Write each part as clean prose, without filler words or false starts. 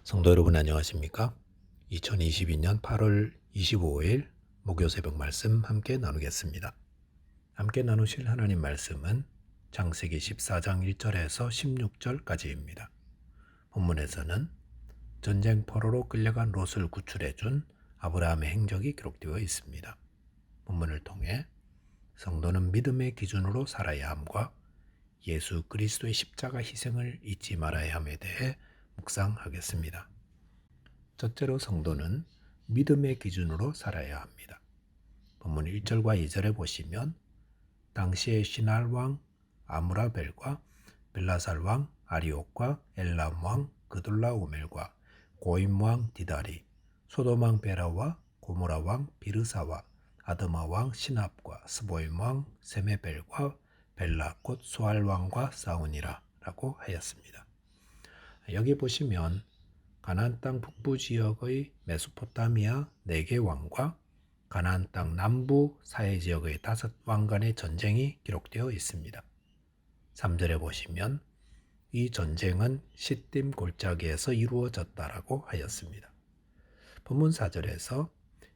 성도 여러분 안녕하십니까? 2022년 8월 25일 목요 새벽 말씀 함께 나누겠습니다. 함께 나누실 하나님 말씀은 창세기 14장 1절에서 16절까지입니다. 본문에서는 전쟁 포로로 끌려간 롯을 구출해 준 아브라함의 행적이 기록되어 있습니다. 본문을 통해 성도는 믿음의 기준으로 살아야 함과 예수 그리스도의 십자가 희생을 잊지 말아야 함에 대해 묵상하겠습니다. 첫째로 성도는 믿음의 기준으로 살아야 합니다. 본문 1절과 2절에 보시면 당시의 시날 왕 아무라벨과 벨라살 왕 아리옥과 엘람 왕 그돌라오멜과 고임 왕 디다리, 소돔 왕 베라와 고모라 왕 비르사와 아드마 왕 시납과 스보임 왕 세메벨과 벨라 곧 소알 왕과 싸우니라 라고 하였습니다. 여기 보시면 가나안 땅 북부 지역의 메소포타미아 4개 왕과 가나안 땅 남부 사해 지역의 5 왕 간의 전쟁이 기록되어 있습니다. 3절에 보시면 이 전쟁은 시딤 골짜기에서 이루어졌다라고 하였습니다. 본문 4절에서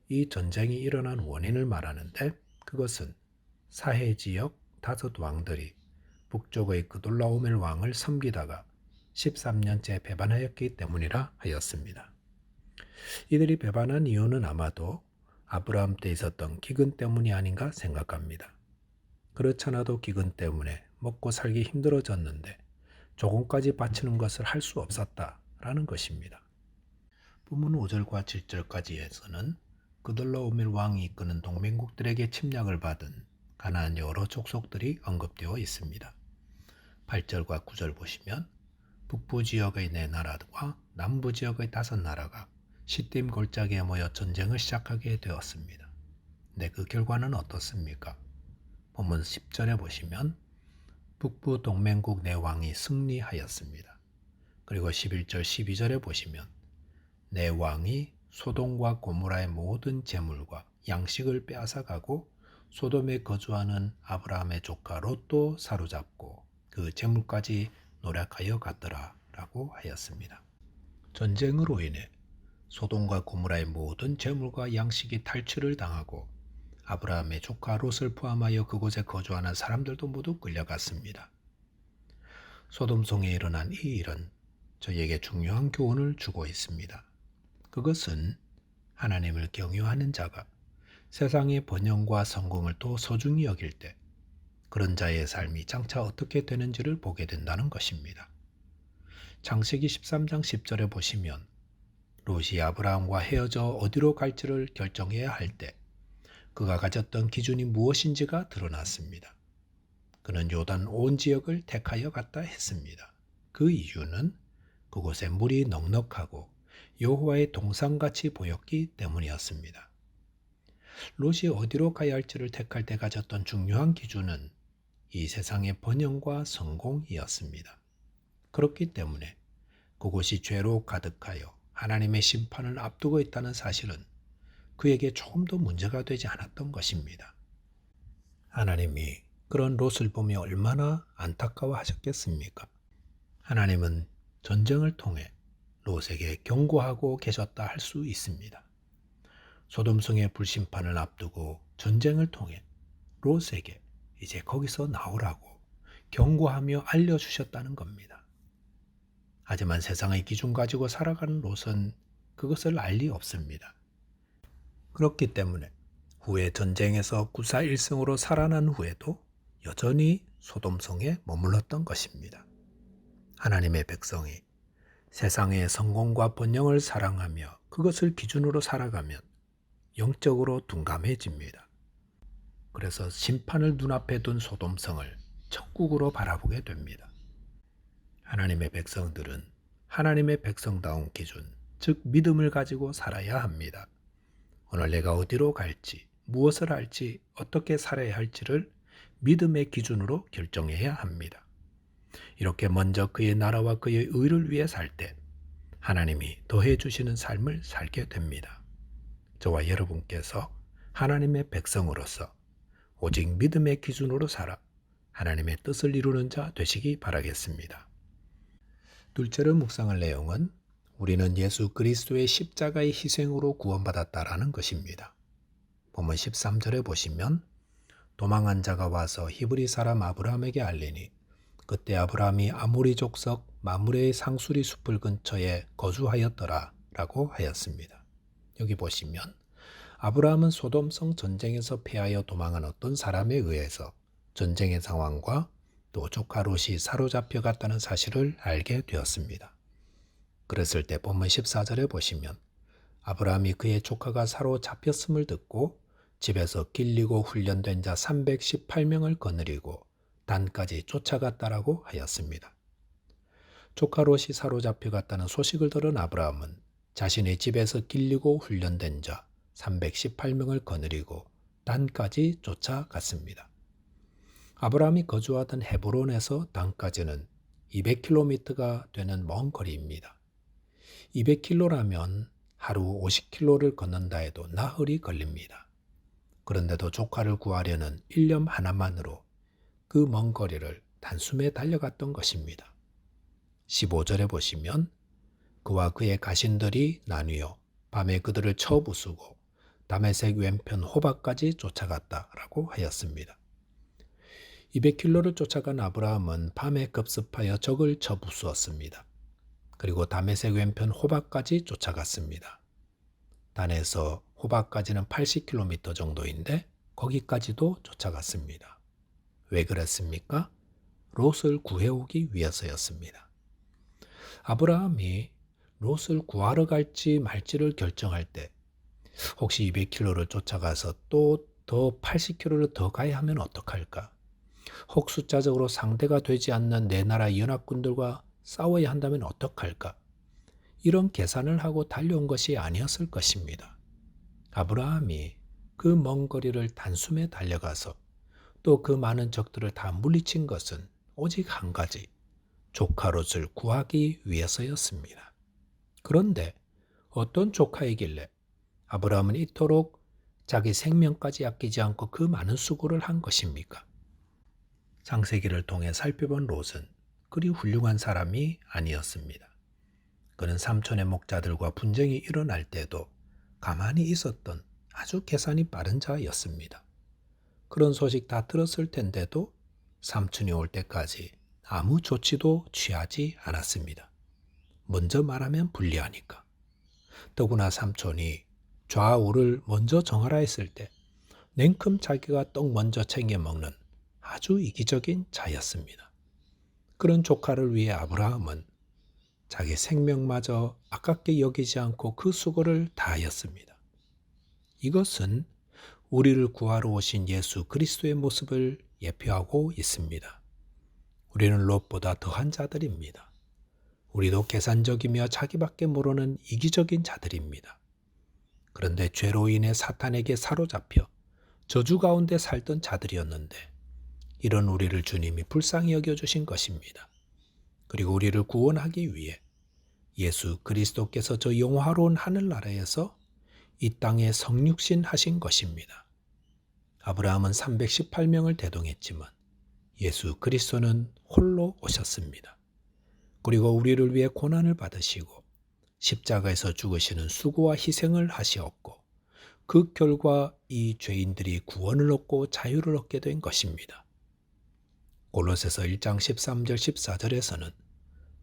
이 전쟁이 일어난 원인을 말하는데 그것은 사해 지역 5 왕들이 북쪽의 그돌라오멜 왕을 섬기다가 13년째 배반하였기 때문이라 하였습니다. 이들이 배반한 이유는 아마도 아브라함 때 있었던 기근 때문이 아닌가 생각합니다. 그렇잖아도 기근 때문에 먹고 살기 힘들어졌는데 조금까지 바치는 것을 할 수 없었다라는 것입니다. 본문 5절과 7절까지에서는 그돌라오멜 왕이 이끄는 동맹국들에게 침략을 받은 가나안 여러 족속들이 언급되어 있습니다. 8절과 9절 보시면 북부 지역의 4나라와 남부 지역의 5나라가 시딤 골짜기에 모여 전쟁을 시작하게 되었습니다. 그 결과는 어떻습니까? 본문 10절에 보시면 북부 동맹국 4왕이 승리하였습니다. 그리고 11절 12절에 보시면 4왕이 소돔과 고모라의 모든 재물과 양식을 빼앗아가고 소돔에 거주하는 아브라함의 조카 롯도 사로잡고 그 재물까지 노력하여 갔더라 라고 하였습니다. 전쟁으로 인해 소돔과 고모라의 모든 재물과 양식이 탈취를 당하고 아브라함의 조카 롯을 포함하여 그곳에 거주하는 사람들도 모두 끌려갔습니다. 소돔성에 일어난 이 일은 저희에게 중요한 교훈을 주고 있습니다. 그것은 하나님을 경유하는 자가 세상의 번영과 성공을 더 소중히 여길 때 그런 자의 삶이 장차 어떻게 되는지를 보게 된다는 것입니다. 창세기 13장 10절에 보시면 롯이 아브라함과 헤어져 어디로 갈지를 결정해야 할 때 그가 가졌던 기준이 무엇인지가 드러났습니다. 그는 요단 온 지역을 택하여 갔다 했습니다. 그 이유는 그곳에 물이 넉넉하고 여호와의 동산같이 보였기 때문이었습니다. 롯이 어디로 가야 할지를 택할 때 가졌던 중요한 기준은 이 세상의 번영과 성공이었습니다. 그렇기 때문에 그곳이 죄로 가득하여 하나님의 심판을 앞두고 있다는 사실은 그에게 조금도 문제가 되지 않았던 것입니다. 하나님이 그런 롯을 보며 얼마나 안타까워하셨겠습니까? 하나님은 전쟁을 통해 롯에게 경고하고 계셨다 할 수 있습니다. 소돔성의 불심판을 앞두고 전쟁을 통해 롯에게 이제 거기서 나오라고 경고하며 알려주셨다는 겁니다. 하지만 세상의 기준 가지고 살아가는 롯은 그것을 알 리 없습니다. 그렇기 때문에 후에 전쟁에서 구사일승으로 살아난 후에도 여전히 소돔성에 머물렀던 것입니다. 하나님의 백성이 세상의 성공과 번영을 사랑하며 그것을 기준으로 살아가면 영적으로 둔감해집니다. 그래서 심판을 눈앞에 둔 소돔성을 천국으로 바라보게 됩니다. 하나님의 백성들은 하나님의 백성다운 기준, 즉 믿음을 가지고 살아야 합니다. 오늘 내가 어디로 갈지, 무엇을 할지, 어떻게 살아야 할지를 믿음의 기준으로 결정해야 합니다. 이렇게 먼저 그의 나라와 그의 의를 위해 살 때 하나님이 더해 주시는 삶을 살게 됩니다. 저와 여러분께서 하나님의 백성으로서 오직 믿음의 기준으로 살아 하나님의 뜻을 이루는 자 되시기 바라겠습니다. 둘째로 묵상할 내용은 우리는 예수 그리스도의 십자가의 희생으로 구원받았다라는 것입니다. 본문 13절에 보시면 도망한 자가 와서 히브리 사람 아브라함에게 알리니 그때 아브라함이 아모리 족속 마므레의 상수리 숲을 근처에 거주하였더라 라고 하였습니다. 여기 보시면 아브라함은 소돔성 전쟁에서 패하여 도망한 어떤 사람에 의해서 전쟁의 상황과 또 조카 롯이 사로잡혀 갔다는 사실을 알게 되었습니다. 그랬을 때 본문 14절에 보시면 아브라함이 그의 조카가 사로잡혔음을 듣고 집에서 길리고 훈련된 자 318명을 거느리고 단까지 쫓아갔다라고 하였습니다. 조카 롯이 사로잡혀 갔다는 소식을 들은 아브라함은 자신의 집에서 길리고 훈련된 자 318명을 거느리고 단까지 쫓아갔습니다. 아브라함이 거주하던 헤브론에서 단까지는 200km가 되는 먼 거리입니다. 200km라면 하루 50km를 걷는다 해도 나흘이 걸립니다. 그런데도 조카를 구하려는 일념 하나만으로 그 먼 거리를 단숨에 달려갔던 것입니다. 15절에 보시면 그와 그의 가신들이 나뉘어 밤에 그들을 쳐 부수고 다메섹 왼편 호박까지 쫓아갔다라고 하였습니다. 200km를 쫓아간 아브라함은 밤에 급습하여 적을 쳐 부수었습니다. 그리고 다메섹 왼편 호박까지 쫓아갔습니다. 단에서 호박까지는 80km 정도인데 거기까지도 쫓아갔습니다. 왜 그랬습니까? 롯을 구해오기 위해서였습니다. 아브라함이 롯을 구하러 갈지 말지를 결정할 때 혹시 200km를 쫓아가서 또 더 80km를 더 가야 하면 어떡할까? 혹 숫자적으로 상대가 되지 않는 내 나라 연합군들과 싸워야 한다면 어떡할까? 이런 계산을 하고 달려온 것이 아니었을 것입니다. 아브라함이 그 먼 거리를 단숨에 달려가서 또 그 많은 적들을 다 물리친 것은 오직 한 가지, 조카 롯을 구하기 위해서였습니다. 그런데 어떤 조카이길래 아브라함은 이토록 자기 생명까지 아끼지 않고 그 많은 수고를 한 것입니까? 창세기를 통해 살펴본 롯은 그리 훌륭한 사람이 아니었습니다. 그는 삼촌의 목자들과 분쟁이 일어날 때도 가만히 있었던 아주 계산이 빠른 자였습니다. 그런 소식 다 들었을 텐데도 삼촌이 올 때까지 아무 조치도 취하지 않았습니다. 먼저 말하면 불리하니까. 더구나 삼촌이 좌우를 먼저 정하라 했을 때 냉큼 자기가 떡 먼저 챙겨 먹는 아주 이기적인 자였습니다. 그런 조카를 위해 아브라함은 자기 생명마저 아깝게 여기지 않고 그 수고를 다하였습니다. 이것은 우리를 구하러 오신 예수 그리스도의 모습을 예표하고 있습니다. 우리는 롯보다 더한 자들입니다. 우리도 계산적이며 자기밖에 모르는 이기적인 자들입니다. 그런데 죄로 인해 사탄에게 사로잡혀 저주 가운데 살던 자들이었는데 이런 우리를 주님이 불쌍히 여겨주신 것입니다. 그리고 우리를 구원하기 위해 예수 그리스도께서 저 영화로운 하늘나라에서 이 땅에 성육신 하신 것입니다. 아브라함은 318명을 대동했지만 예수 그리스도는 홀로 오셨습니다. 그리고 우리를 위해 고난을 받으시고 십자가에서 죽으시는 수고와 희생을 하시었고 그 결과 이 죄인들이 구원을 얻고 자유를 얻게 된 것입니다. 골로새서 1장 13절 14절에서는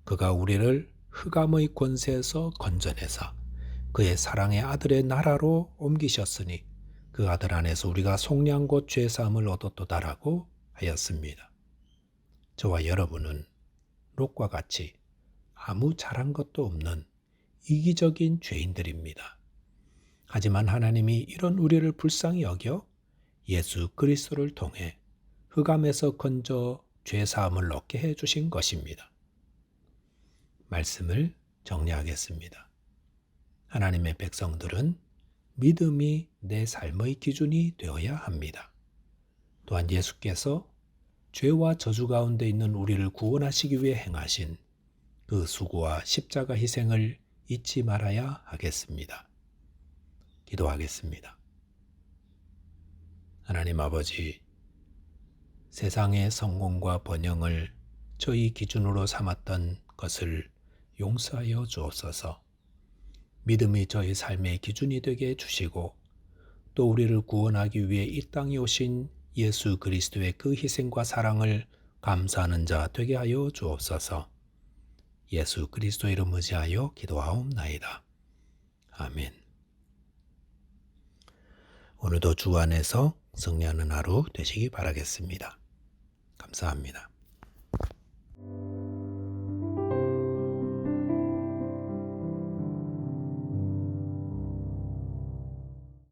그가 우리를 흑암의 권세에서 건져내사 그의 사랑의 아들의 나라로 옮기셨으니 그 아들 안에서 우리가 속량 곧 죄사함을 얻었도다라고 하였습니다. 저와 여러분은 롯과 같이 아무 잘한 것도 없는 이기적인 죄인들입니다. 하지만 하나님이 이런 우리를 불쌍히 여겨 예수 그리스도를 통해 흑암에서 건져 죄사함을 얻게 해주신 것입니다. 말씀을 정리하겠습니다. 하나님의 백성들은 믿음이 내 삶의 기준이 되어야 합니다. 또한 예수께서 죄와 저주 가운데 있는 우리를 구원하시기 위해 행하신 그 수고와 십자가 희생을 잊지 말아야 하겠습니다. 기도하겠습니다. 하나님 아버지, 세상의 성공과 번영을 저희 기준으로 삼았던 것을 용서하여 주옵소서. 믿음이 저희 삶의 기준이 되게 해주시고 또 우리를 구원하기 위해 이 땅에 오신 예수 그리스도의 그 희생과 사랑을 감사하는 자 되게 하여 주옵소서. 예수 그리스도 이름 의지하여 기도하옵나이다. 아멘. 오늘도 주 안에서 승리하는 하루 되시기 바라겠습니다. 감사합니다.